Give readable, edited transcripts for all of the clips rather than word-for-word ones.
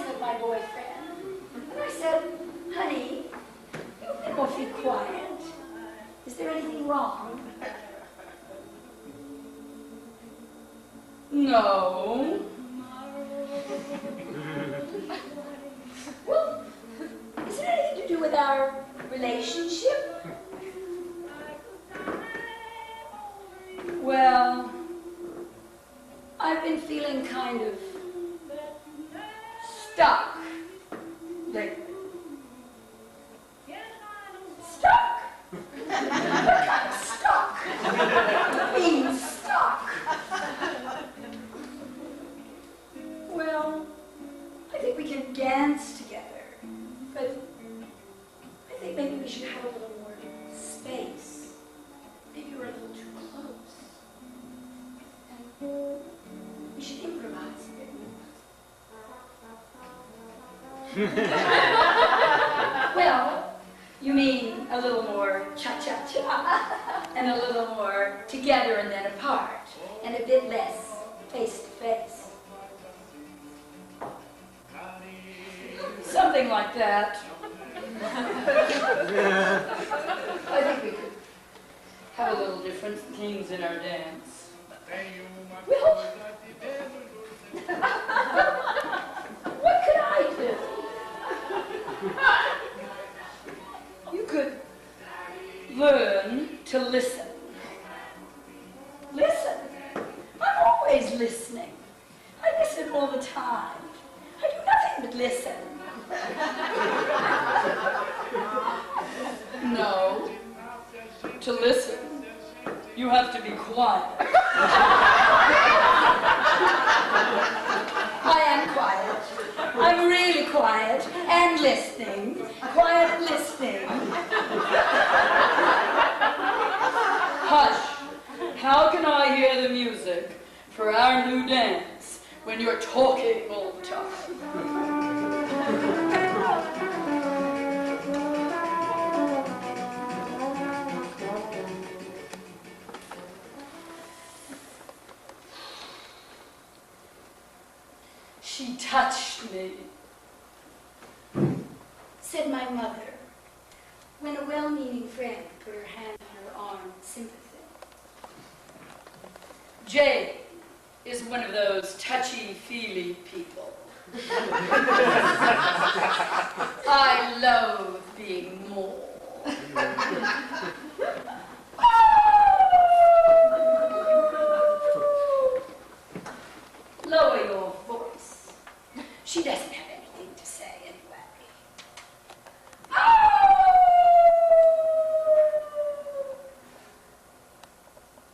of my boyfriend. And I said, honey, you've been awfully quiet. Is there anything wrong? No. Well, is it anything to do with our relationship? Well, I've been feeling kind of stuck lately. Stuck? Stuck. Being stuck. Well, I think we can dance together, but I think maybe we should have a little more space. Maybe we're a little too close. And we should improvise a bit. Well, you mean a little more cha-cha-cha, and a little more together and then apart, and a bit less face-to-face. Something like that. I think we could have a little different things in our dance. Well, what could I do? You could learn to listen. Listen. I'm always listening. I listen all the time. I do nothing but listen. No. To listen, you have to be quiet. I am quiet. I'm really quiet and listening. Quiet and listening. Hush. How can I hear the music for our new dance when you're talking all the time? She touched me, said my mother, when a well-meaning friend put her hand on her arm in sympathy. Jane is one of those touchy-feely people. I loathe being more. Lower your voice. She doesn't have anything to say anyway.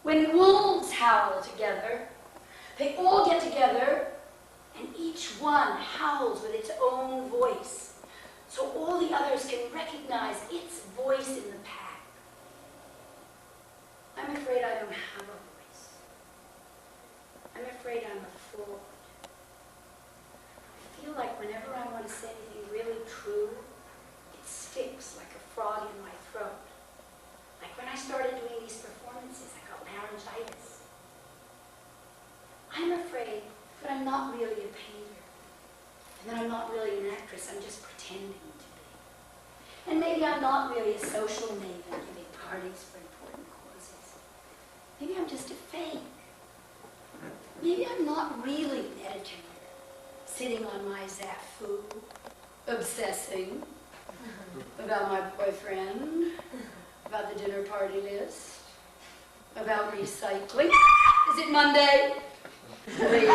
When wolves howl together, they all get together and each one howls with its own voice, so all the others can recognize its voice in the pack. I'm afraid I don't have a voice. I'm afraid I'm a fraud. I feel like whenever I want to say anything really true, it sticks like a frog in my throat. Like when I started doing these performances, I got laryngitis. I'm afraid that I'm not really a painter, and that I'm not really an actress, I'm just pretending to be. And maybe I'm not really a social maven giving parties for important causes. Maybe I'm just a fake. Maybe I'm not really an meditator, sitting on my Zafu, obsessing about my boyfriend, about the dinner party list, about recycling. Is it Monday? Please.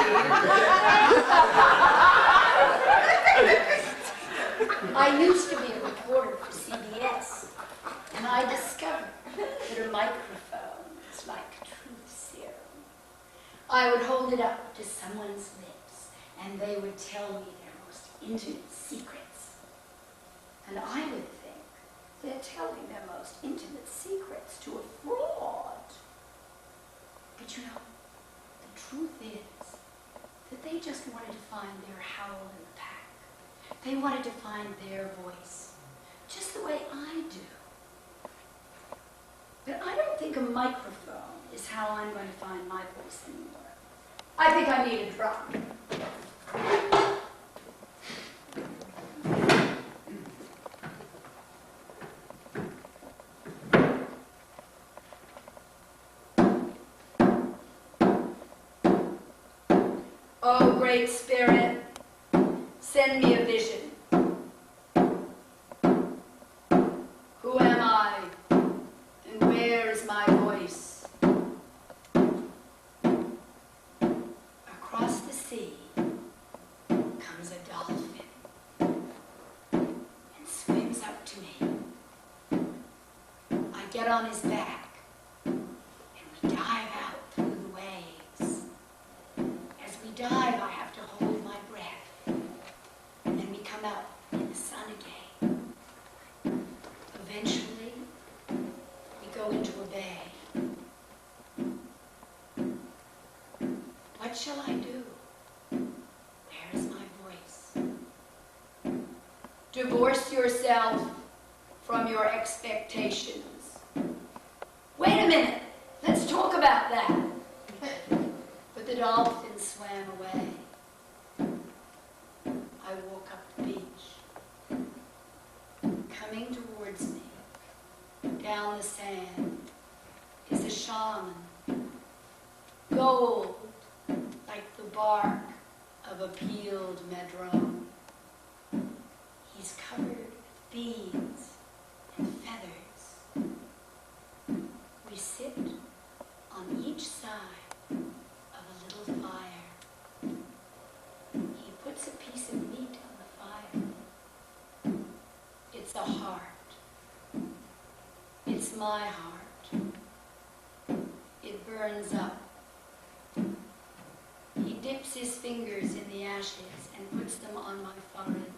I used to be a reporter for CBS, and I discovered that a microphone is like truth serum. I would hold it up to someone's lips, and they would tell me their most intimate secrets. And I would think they're telling their most intimate secrets to a fraud. But you know, the truth is that they just wanted to find their howl in the pack. They wanted to find their voice, just the way I do. But I don't think a microphone is how I'm going to find my voice anymore. I think I need a drum. Great Spirit, send me a vision. Who am I, and where is my voice? Across the sea comes a dolphin and swims up to me. I get on his back, and we dive out through the waves. As we dive, I have to hold my breath, and then we come out in the sun again. Eventually, we go into a bay. What shall I do? Where is my voice? Divorce yourself from your expectations. Wait a minute, let's talk about that. But the dolphin swam away. I walk up the beach. Coming towards me, down the sand, is a shaman. Gold, like the bark of a peeled madrone. He's covered with beads and feathers. We sit on each side of a little fire. He puts a piece of meat on the fire. It's a heart. It's my heart. It burns up. He dips his fingers in the ashes and puts them on my forehead.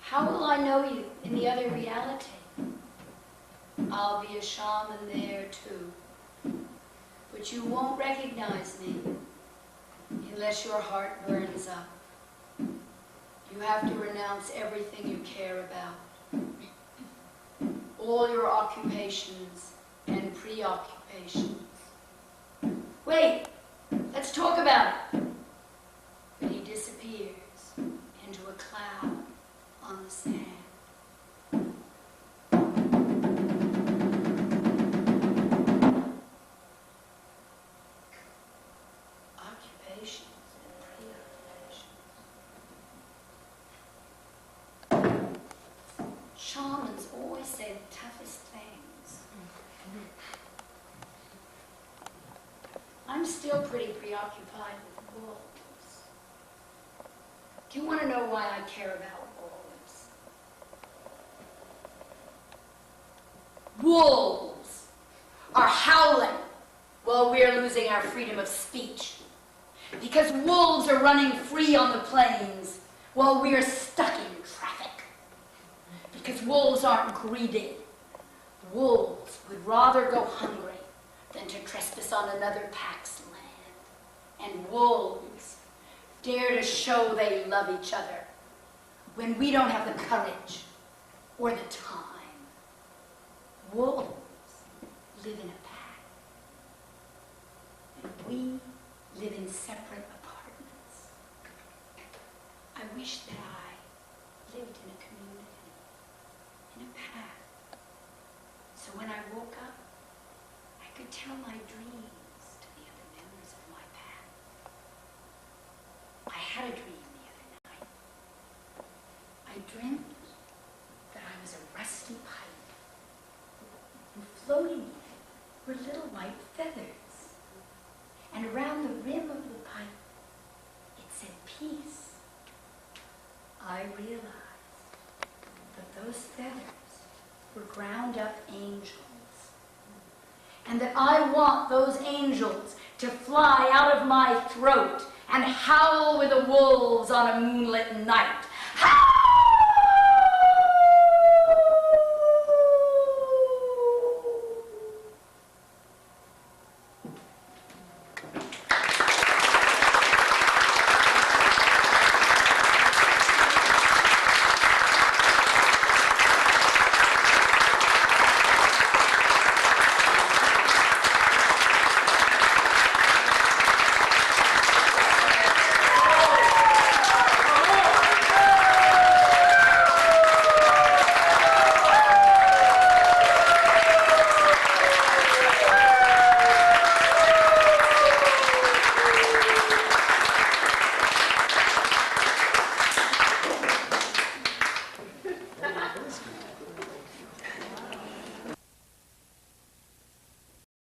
How will I know you in the other reality? I'll be a shaman there too. But you won't recognize me unless your heart burns up. You have to renounce everything you care about. All your occupations and preoccupations. Wait, let's talk about it. But he disappears into a cloud on the sand. Occupations and preoccupations. Shamans always say the toughest things. I'm still pretty preoccupied with wolves. Do you want to know why I care about wolves? Wolves are howling while we're losing our freedom of speech. Because wolves are running free on the plains while we're stuck in traffic. Because wolves aren't greedy. Wolves would rather go hungry than to trespass on another pack's land. And wolves dare to show they love each other when we don't have the courage or the time. Wolves live in a pack, and we live in separate apartments. I wish that I lived in a community, in a pack. So when I woke up, I could tell my dreams to the other members of my pack. I had a dream the other night. I dreamt that I was a rusty pipe, and floating in it were little white feathers. And around the rim of the pipe, it said peace. I realized that those feathers were ground up angels. And that I want those angels to fly out of my throat and howl with the wolves on a moonlit night